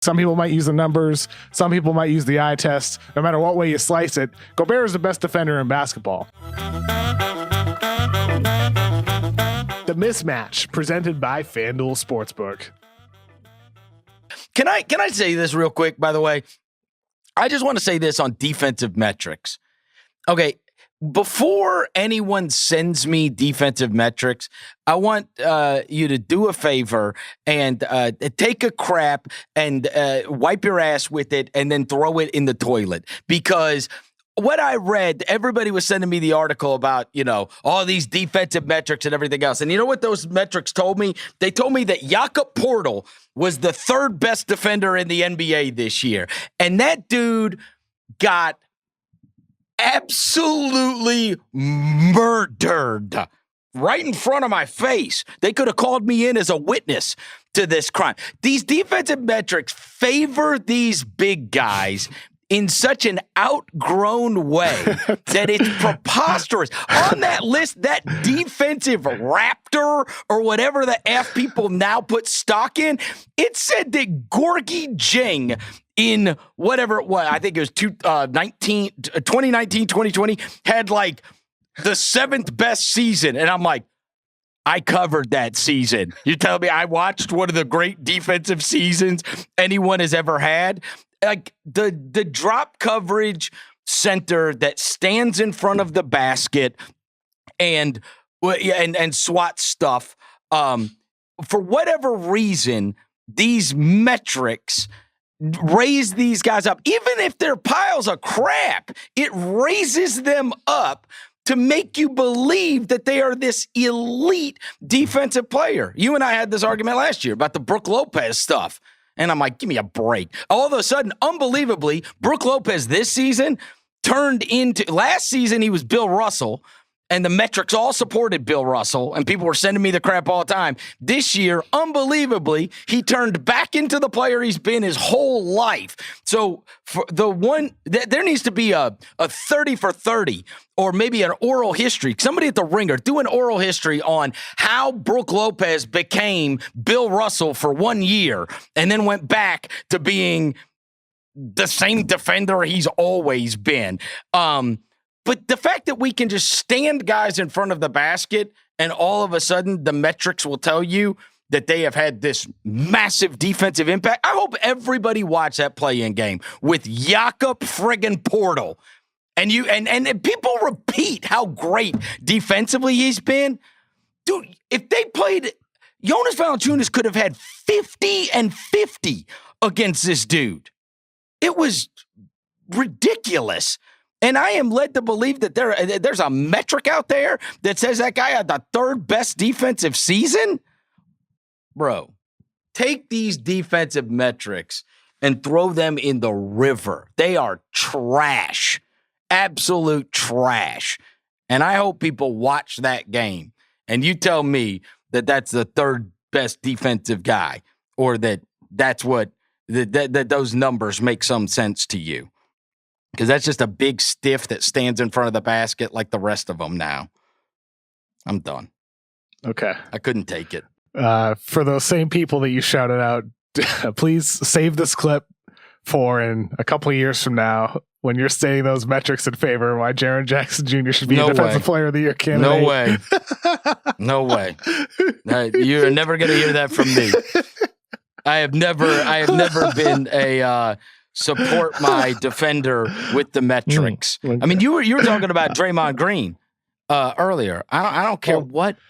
Some people might use the numbers. Some people might use the eye test. No matter what way you slice it, Gobert is the best defender in basketball. The Mismatch, presented by FanDuel Sportsbook. Can I say this real quick, by the way? I just want to say this on defensive metrics. Okay, before anyone sends me defensive metrics, I want you to do a favor and take a crap and wipe your ass with it and then throw it in the toilet. Because what I read, everybody was sending me the article about, all these defensive metrics and everything else. And you know what those metrics told me? They told me that Jakob Poeltl was the third best defender in the NBA this year. And that dude got absolutely murdered right in front of my face. They could have called me in as a witness to this crime. These defensive metrics favor these big guys in such an outgrown way that it's preposterous. On that list, that defensive raptor or whatever the F people now put stock in, it said that Gorgie Jang in whatever it was, I think it was 2019, 2020, had like the seventh best season. And I'm like, I covered that season. You tell me I watched one of the great defensive seasons anyone has ever had? Like the drop coverage center that stands in front of the basket and swats stuff. For whatever reason, these metrics raise these guys up. Even if they're piles of crap, it raises them up to make you believe that they are this elite defensive player. You and I had this argument last year about the Brook Lopez stuff. And I'm like, give me a break. All of a sudden, unbelievably, Brook Lopez this season turned into, last season he was Bill Russell, and the metrics all supported Bill Russell, and people were sending me the crap all the time. This year, unbelievably, he turned back into the player he's been his whole life. So for the one, there needs to be a 30 for 30 or maybe an oral history. Somebody at the Ringer, do an oral history on how Brook Lopez became Bill Russell for 1 year and then went back to being the same defender he's always been. But the fact that we can just stand guys in front of the basket and all of a sudden the metrics will tell you that they have had this massive defensive impact. I hope everybody watched that play-in game with Jakob friggin' Poeltl. And people repeat how great defensively he's been. Dude, if they played, Jonas Valanciunas could have had 50 and 50 against this dude. It was ridiculous. And I am led to believe that there's a metric out there that says that guy had the third best defensive season. Bro, take these defensive metrics and throw them in the river. They are trash, absolute trash. And I hope people watch that game and you tell me that that's the third best defensive guy or that's what that those numbers make some sense to you. Because that's just a big stiff that stands in front of the basket like the rest of them now. I'm done. Okay. I couldn't take it. For those same people that you shouted out, please save this clip for in a couple of years from now when you're stating those metrics in favor why Jaren Jackson Jr. should be a Defensive Player of the Year candidate. No way. No way. You're never going to hear that from me. I have never been a support my defender with the metrics. Okay. I mean, you were talking about Draymond Green earlier. I don't care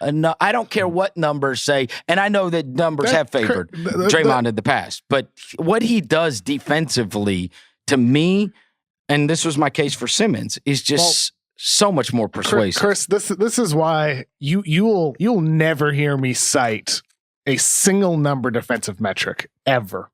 I don't care what numbers say, and I know that numbers have favored Draymond in the past. But what he does defensively, to me, and this was my case for Simmons, is just so much more persuasive. Chris, this is why you'll never hear me cite a single number defensive metric ever.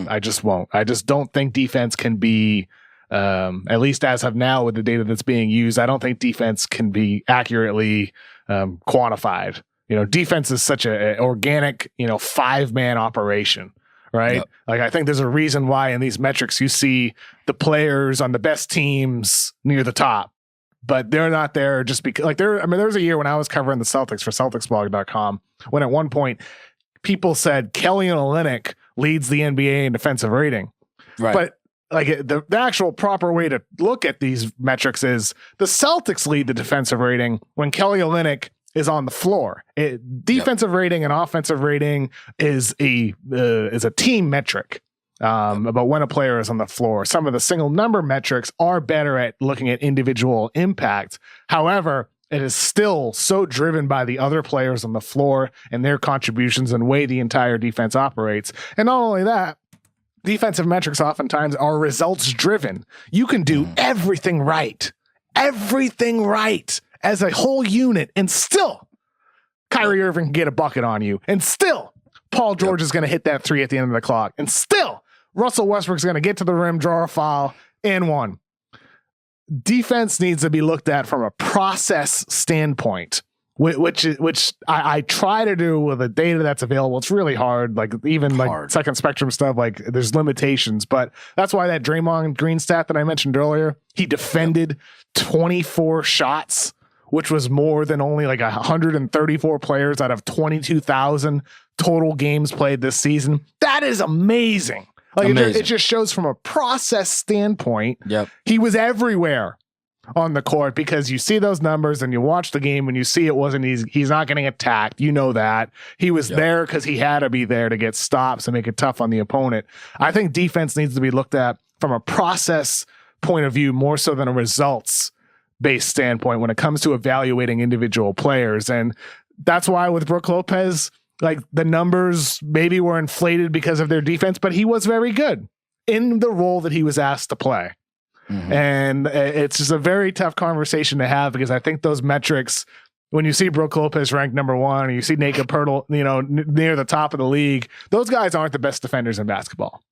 I just won't. I just don't think defense can be, at least as of now with the data that's being used, I don't think defense can be accurately quantified. Defense is such an organic, 5-man operation, right? Yep. Like, I think there's a reason why in these metrics you see the players on the best teams near the top, but they're not there just because, there was a year when I was covering the Celtics for CelticsBlog.com when at one point people said Kelly Olynyk leads the NBA in defensive rating. Right. But like the actual proper way to look at these metrics is the Celtics lead the defensive rating when Kelly Olynyk is on the floor. Defensive rating and offensive rating is a team metric about when a player is on the floor. Some of the single number metrics are better at looking at individual impact. However, it is still so driven by the other players on the floor and their contributions and way the entire defense operates. And not only that, defensive metrics oftentimes are results driven. You can do everything right as a whole unit, and still Kyrie Irving can get a bucket on you, and still Paul George is going to hit that 3 at the end of the clock, and still Russell Westbrook's going to get to the rim, draw a foul, and one. Defense needs to be looked at from a process standpoint, which I try to do with the data that's available. It's really hard. Like even like second spectrum stuff, like there's limitations, but that's why that Draymond Green stat that I mentioned earlier, he defended 24 shots, which was more than only like 134 players out of 22,000 total games played this season. That is amazing. Like it just shows from a process standpoint. Yep. He was everywhere on the court because you see those numbers and you watch the game and you see it wasn't he's not getting attacked. You know that. He was there because he had to be there to get stops and make it tough on the opponent. I think defense needs to be looked at from a process point of view more so than a results based standpoint when it comes to evaluating individual players. And that's why with Brook Lopez, like the numbers maybe were inflated because of their defense, but he was very good in the role that he was asked to play. And it's just a very tough conversation to have because I think those metrics, when you see Brook Lopez ranked number 1 and you see Jakob Poeltl, near the top of the league, those guys aren't the best defenders in basketball.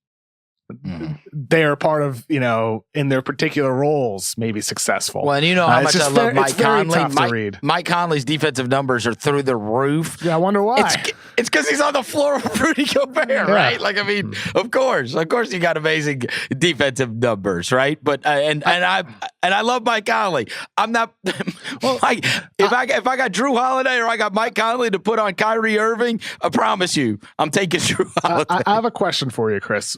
They're part of, in their particular roles, maybe successful. Well, and you know how much I love Mike Conley. Mike Conley's defensive numbers are through the roof. Yeah, I wonder why. It's because he's on the floor with Rudy Gobert, right? Like, I mean, of course, you got amazing defensive numbers, right? But and I love Mike Conley. I'm not. Well, if I got Drew Holiday or I got Mike Conley to put on Kyrie Irving, I promise you, I'm taking Drew Holiday. I have a question for you, Chris.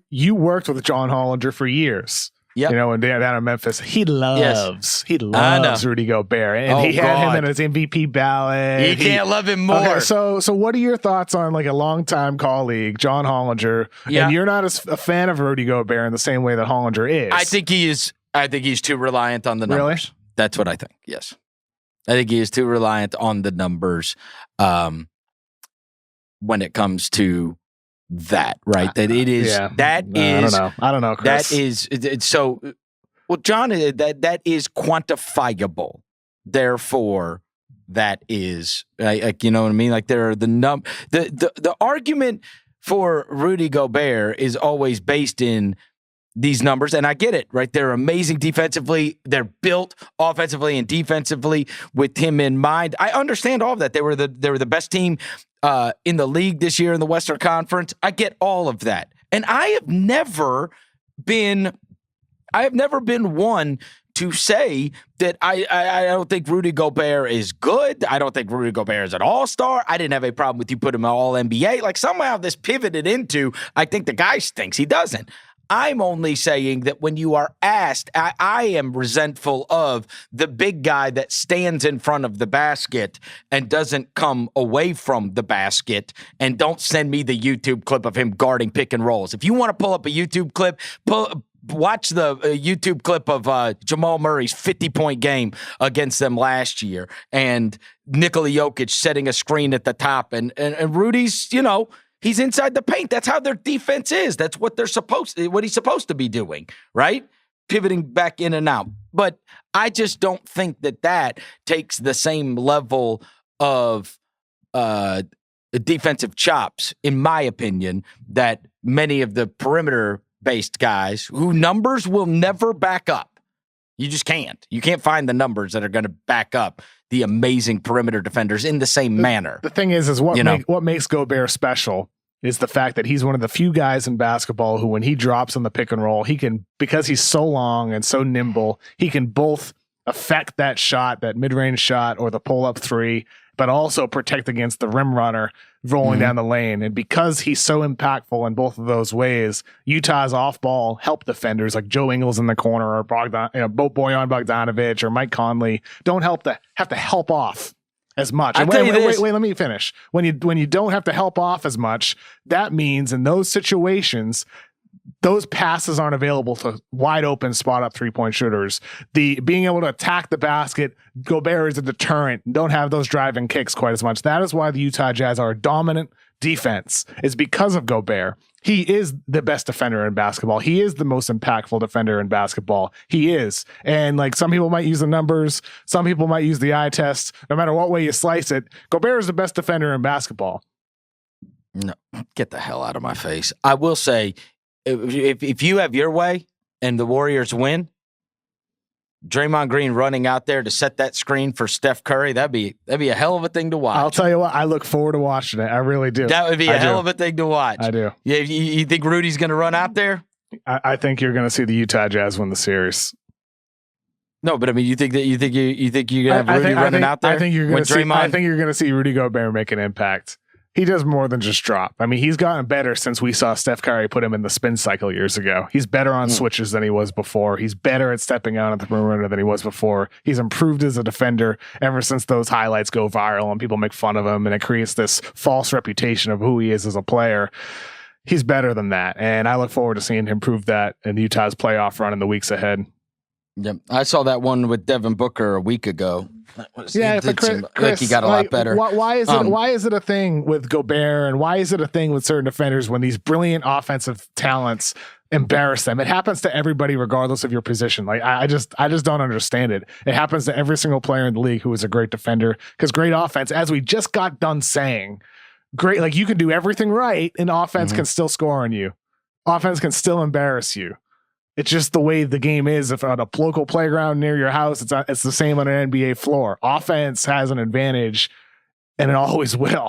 You worked with John Hollinger for years. And down in Memphis, he loves Rudy Gobert, and he had him in his MVP ballot. You can't love him more. Okay, so what are your thoughts on like a longtime colleague, John Hollinger? And you're not a fan of Rudy Gobert in the same way that Hollinger is. I think he is. I think he's too reliant on the numbers. Really? That's what I think. Yes, I think he is too reliant on the numbers when it comes to that, right? That it is. I don't know, Chris. That is so. Well, John, that is quantifiable. Therefore, that is like you know what I mean. Like there are the argument for Rudy Gobert is always based in these numbers, and I get it, right? They're amazing defensively. They're built offensively and defensively with him in mind. I understand all of that. They were the best team in the league this year in the Western Conference. I get all of that. And I have never been one to say that I don't think Rudy Gobert is good. I don't think Rudy Gobert is an all-star. I didn't have a problem with you putting him all NBA. Like somehow this pivoted into, I think the guy stinks. He doesn't. I'm only saying that when you are asked, I am resentful of the big guy that stands in front of the basket and doesn't come away from the basket, and don't send me the YouTube clip of him guarding pick and rolls. If you want to pull up a YouTube clip, watch the YouTube clip of Jamal Murray's 50-point game against them last year and Nikola Jokic setting a screen at the top and Rudy's, he's inside the paint. That's how their defense is. That's what what he's supposed to be doing, right? Pivoting back in and out. But I just don't think that takes the same level of defensive chops, in my opinion, that many of the perimeter-based guys who numbers will never back up. You just can't. You can't find the numbers that are going to back up the amazing perimeter defenders in the same manner. The thing is what makes Gobert special is the fact that he's one of the few guys in basketball who, when he drops on the pick and roll, he can, because he's so long and so nimble, he can both affect that shot, that mid-range shot, or the pull-up three, but also protect against the rim runner rolling down the lane. And because he's so impactful in both of those ways, Utah's off-ball help defenders like Joe Ingles in the corner or Bojan Bogdanovic or Mike Conley don't have to help off as much. And wait, let me finish. When you don't have to help off as much, that means in those situations, those passes aren't available to wide open spot up 3-point shooters. The being able to attack the basket, Gobert is a deterrent. Don't have those driving kicks quite as much. That is why the Utah Jazz are a dominant defense, is because of Gobert. He is the best defender in basketball. He is the most impactful defender in basketball. He is. And like some people might use the numbers, some people might use the eye test. No matter what way you slice it, Gobert is the best defender in basketball. No, get the hell out of my face. I will say, if you have your way and the Warriors win, Draymond Green running out there to set that screen for Steph Curry, that'd be a hell of a thing to watch. I'll tell you what, I look forward to watching it. I really do. That would be a hell of a thing to watch. I do. Yeah, you think Rudy's going to run out there? I think you're going to see the Utah Jazz win the series. No, but I mean, you think you're going to have Rudy running out there? I think you're going to see Rudy Gobert make an impact. He does more than just drop. I mean, he's gotten better since we saw Steph Curry put him in the spin cycle years ago. He's better on switches than he was before. He's better at stepping out at the perimeter than he was before. He's improved as a defender ever since those highlights go viral and people make fun of him and it creates this false reputation of who he is as a player. He's better than that. And I look forward to seeing him prove that in Utah's playoff run in the weeks ahead. Yep. I saw that one with Devin Booker a week ago. Yeah, but Chris, like he got a lot better. Why is it a thing with Gobert and why is it a thing with certain defenders when these brilliant offensive talents embarrass them? It happens to everybody regardless of your position. Like I just don't understand it. It happens to every single player in the league who is a great defender because great offense, as we just got done saying, great, like you can do everything right and offense can still score on you. Offense can still embarrass you. It's just the way the game is. If on a local playground near your house, it's the same on an NBA floor. Offense has an advantage, and it always will.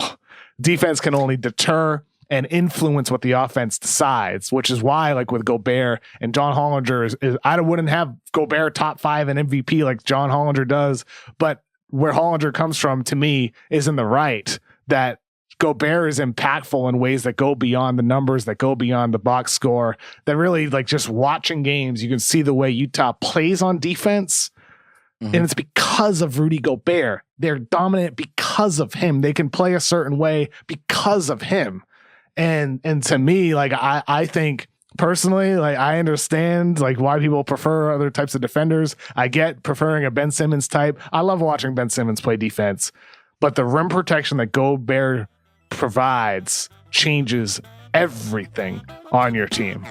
Defense can only deter and influence what the offense decides, which is why, like with Gobert and John Hollinger, I wouldn't have Gobert top 5 in MVP like John Hollinger does, but where Hollinger comes from, to me, is in the right that Gobert is impactful in ways that go beyond the numbers, that go beyond the box score, that really, like, just watching games, you can see the way Utah plays on defense. And it's because of Rudy Gobert. They're dominant because of him. They can play a certain way because of him. And to me, like, I think personally, like, I understand like why people prefer other types of defenders. I get preferring a Ben Simmons type. I love watching Ben Simmons play defense, but the rim protection that Gobert provides changes everything on your team.